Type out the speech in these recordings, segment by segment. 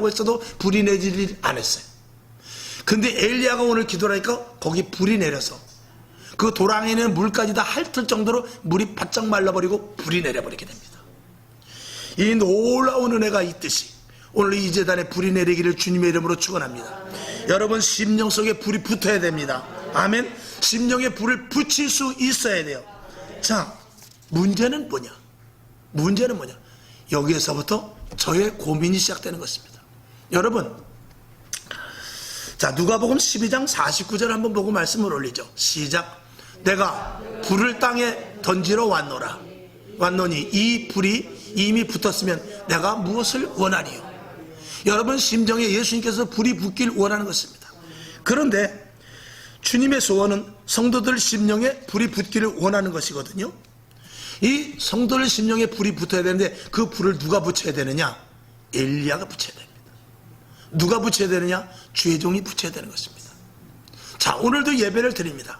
했어도 불이 내리질 않았어요. 근데 엘리야가 오늘 기도하니까 거기 불이 내려서 그 도랑에 있는 물까지 다 핥을 정도로 물이 바짝 말라버리고 불이 내려버리게 됩니다. 이 놀라운 은혜가 있듯이 오늘 이 제단에 불이 내리기를 주님의 이름으로 축원합니다. 여러분 심령 속에 불이 붙어야 됩니다. 아멘. 심령에 불을 붙일 수 있어야 돼요. 자, 문제는 뭐냐? 여기에서부터 저의 고민이 시작되는 것입니다. 여러분, 자, 누가복음 12장 49절 한번 보고 말씀을 올리죠. 시작. 내가 불을 땅에 던지러 왔노니 이 불이 이미 붙었으면 내가 무엇을 원하리요? 여러분 심정에 예수님께서 불이 붙길 원하는 것입니다. 그런데 주님의 소원은 성도들 심령에 불이 붙기를 원하는 것이거든요. 이 성도들 심령에 불이 붙어야 되는데 그 불을 누가 붙여야 되느냐? 엘리야가 붙여야 됩니다. 누가 붙여야 되느냐? 주의 종이 붙여야 되는 것입니다. 자, 오늘도 예배를 드립니다.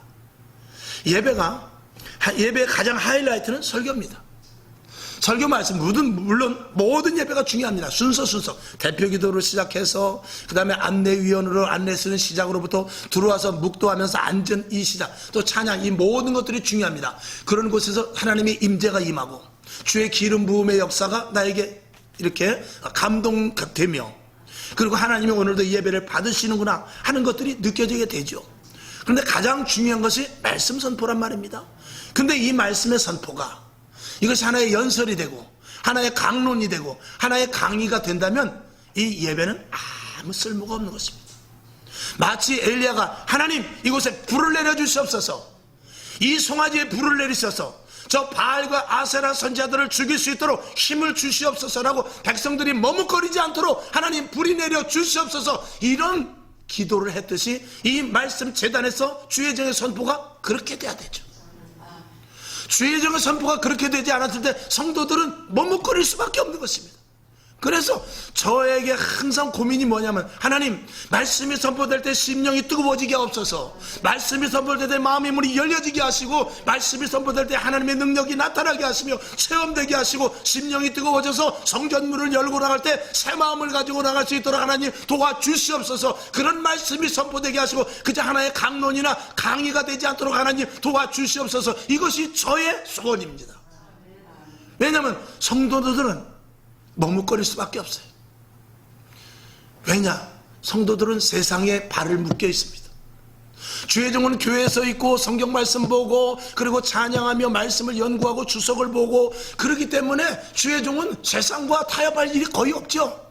예배의 가장 하이라이트는 설교입니다. 설교 말씀, 물론 모든 예배가 중요합니다. 순서 대표 기도로 시작해서 그 다음에 안내위원으로 안내 쓰는 시작으로부터 들어와서 묵도하면서 앉은 이 시작, 또 찬양, 이 모든 것들이 중요합니다. 그런 곳에서 하나님의 임재가 임하고 주의 기름 부음의 역사가 나에게 이렇게 감동되며, 그리고 하나님이 오늘도 예배를 받으시는구나 하는 것들이 느껴지게 되죠. 그런데 가장 중요한 것이 말씀 선포란 말입니다. 근데 이 말씀의 선포가 이것이 하나의 연설이 되고 하나의 강론이 되고 하나의 강의가 된다면 이 예배는 아무 쓸모가 없는 것입니다. 마치 엘리야가 하나님 이곳에 불을 내려주시옵소서, 이 송아지에 불을 내리셔서 저 바알과 아세라 선지자들을 죽일 수 있도록 힘을 주시옵소서라고 백성들이 머뭇거리지 않도록 하나님 불이 내려 주시옵소서, 이런 기도를 했듯이 이 말씀 제단에서 주의 정의 선포가 그렇게 돼야 되죠. 주의 정의 선포가 그렇게 되지 않았을 때 성도들은 머뭇거릴 수밖에 없는 것입니다. 그래서 저에게 항상 고민이 뭐냐면, 하나님 말씀이 선포될 때 심령이 뜨거워지게 하옵소서, 말씀이 선포될 때 마음의 문이 열려지게 하시고, 말씀이 선포될 때 하나님의 능력이 나타나게 하시며 체험되게 하시고, 심령이 뜨거워져서 성전문을 열고 나갈 때 새 마음을 가지고 나갈 수 있도록 하나님 도와주시옵소서. 그런 말씀이 선포되게 하시고 그저 하나의 강론이나 강의가 되지 않도록 하나님 도와주시옵소서. 이것이 저의 소원입니다. 왜냐하면 성도들은 머뭇거릴 수밖에 없어요. 왜냐? 성도들은 세상에 발을 묶여 있습니다. 주의 종은 교회에서 있고 성경 말씀 보고 그리고 찬양하며 말씀을 연구하고 주석을 보고 그러기 때문에 주의 종은 세상과 타협할 일이 거의 없죠.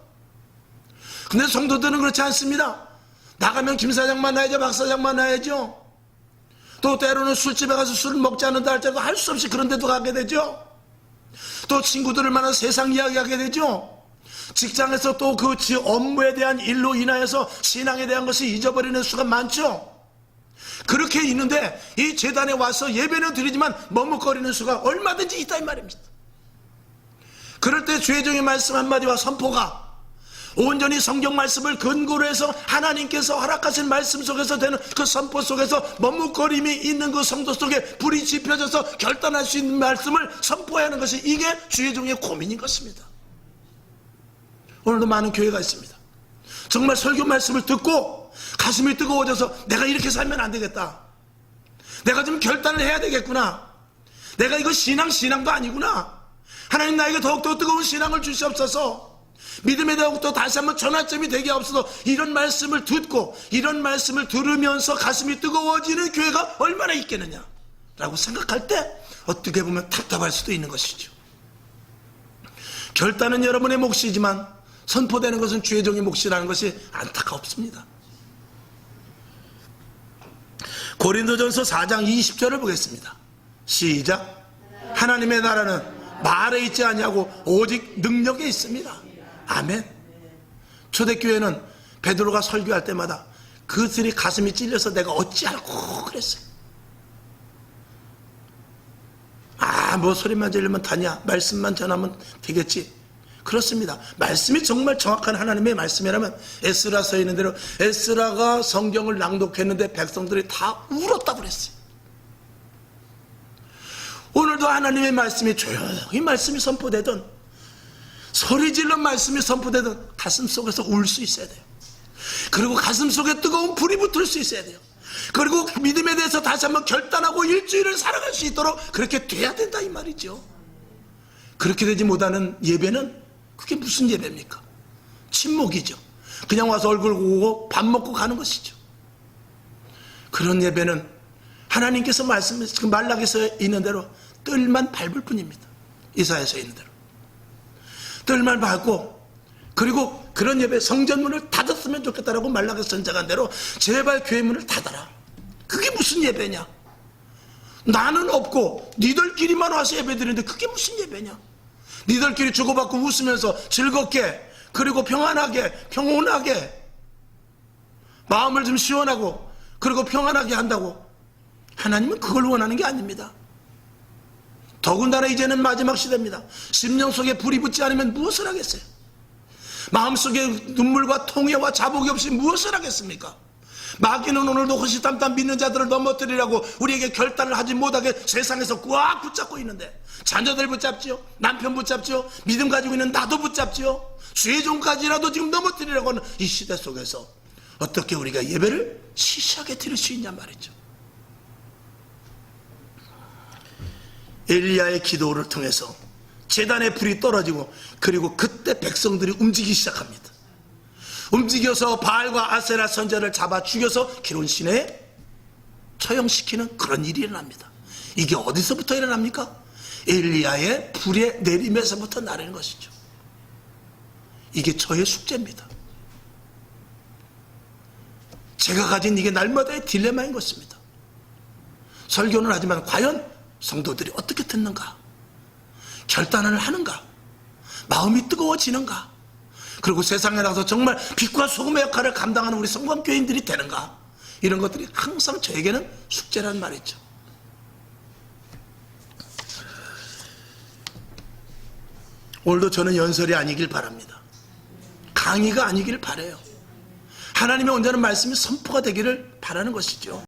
근데 성도들은 그렇지 않습니다. 나가면 김 사장 만나야죠, 박 사장 만나야죠. 또 때로는 술집에 가서 술을 먹지 않는다 할지라도 할 수 없이 그런 데도 가게 되죠. 또 친구들을 만나 세상 이야기하게 되죠. 직장에서 또 그 업무에 대한 일로 인하여서 신앙에 대한 것을 잊어버리는 수가 많죠. 그렇게 있는데 이 제단에 와서 예배는 드리지만 머뭇거리는 수가 얼마든지 있다 이 말입니다. 그럴 때 주의 종의 말씀 한마디와 선포가 온전히 성경 말씀을 근거로 해서 하나님께서 허락하신 말씀 속에서 되는 그 선포 속에서 머뭇거림이 있는 그 성도 속에 불이 지펴져서 결단할 수 있는 말씀을 선포해야 하는 것이, 이게 주의 종의 고민인 것입니다. 오늘도 많은 교회가 있습니다. 정말 설교 말씀을 듣고 가슴이 뜨거워져서 내가 이렇게 살면 안 되겠다, 내가 좀 결단을 해야 되겠구나, 내가 이거 신앙도 아니구나, 하나님 나에게 더욱더 뜨거운 신앙을 주시옵소서, 믿음에 더욱더 다시 한번 전환점이 되게 하옵소서, 이런 말씀을 듣고 이런 말씀을 들으면서 가슴이 뜨거워지는 교회가 얼마나 있겠느냐 라고 생각할 때 어떻게 보면 답답할 수도 있는 것이죠. 결단은 여러분의 몫이지만 선포되는 것은 주의 종의 몫이라는 것이 안타깝습니다. 고린도전서 4장 20절을 보겠습니다. 시작. 하나님의 나라는 말에 있지 아니하고 오직 능력에 있습니다. 아멘. 초대교회는 베드로가 설교할 때마다 그들이 가슴이 찔려서 내가 어찌할꼬 그랬어요. 뭐 소리만 지르면 다냐, 말씀만 전하면 되겠지. 그렇습니다. 말씀이 정말 정확한 하나님의 말씀이라면 에스라 서 있는 대로 에스라가 성경을 낭독했는데 백성들이 다 울었다고 그랬어요. 오늘도 하나님의 말씀이 조용히 말씀이 선포되던 소리 질러 말씀이 선포되던 가슴 속에서 울 수 있어야 돼요. 그리고 가슴 속에 뜨거운 불이 붙을 수 있어야 돼요. 그리고 믿음에 대해서 다시 한번 결단하고 일주일을 살아갈 수 있도록 그렇게 돼야 된다 이 말이죠. 그렇게 되지 못하는 예배는 그게 무슨 예배입니까? 침묵이죠. 그냥 와서 얼굴 보고 밥 먹고 가는 것이죠. 그런 예배는 하나님께서 말씀하신 말락에서 있는 대로 뜰만 밟을 뿐입니다. 이사야서 있는 대로 뜰만 밟고, 그리고 그런 예배 성전문을 닫았으면 좋겠다라고 말락에서 선장한 대로 제발 교회 문을 닫아라. 그게 무슨 예배냐? 나는 없고 니들끼리만 와서 예배드리는데 그게 무슨 예배냐? 니들끼리 주고받고 웃으면서 즐겁게, 그리고 평안하게, 평온하게, 마음을 좀 시원하고 그리고 평안하게 한다고. 하나님은 그걸 원하는 게 아닙니다. 더군다나 이제는 마지막 시대입니다. 심령 속에 불이 붙지 않으면 무엇을 하겠어요? 마음속에 눈물과 통회와 자복이 없이 무엇을 하겠습니까? 마귀는 오늘도 호시탐탐 믿는 자들을 넘어뜨리라고 우리에게 결단을 하지 못하게 세상에서 꽉 붙잡고 있는데, 자녀들 붙잡지요, 남편 붙잡지요, 믿음 가지고 있는 나도 붙잡지요, 죄종까지라도 지금 넘어뜨리라고 하는 이 시대 속에서 어떻게 우리가 예배를 시시하게 드릴 수 있냐 말이죠. 엘리야의 기도를 통해서 제단의 불이 떨어지고, 그리고 그때 백성들이 움직이기 시작합니다. 움직여서 바알과 아세라 선자를 잡아 죽여서 기론 시내에 처형시키는 그런 일이 일어납니다. 이게 어디서부터 일어납니까? 엘리야의 불의 내림에서부터 나는 것이죠. 이게 저의 숙제입니다. 제가 가진 이게 날마다의 딜레마인 것입니다. 설교는 하지만 과연 성도들이 어떻게 듣는가? 결단을 하는가? 마음이 뜨거워지는가? 그리고 세상에 나가서 정말 빛과 소금의 역할을 감당하는 우리 성광교인들이 되는가? 이런 것들이 항상 저에게는 숙제란 말이죠. 오늘도 저는 연설이 아니길 바랍니다. 강의가 아니길 바라요. 하나님의 온전한 말씀이 선포가 되기를 바라는 것이죠.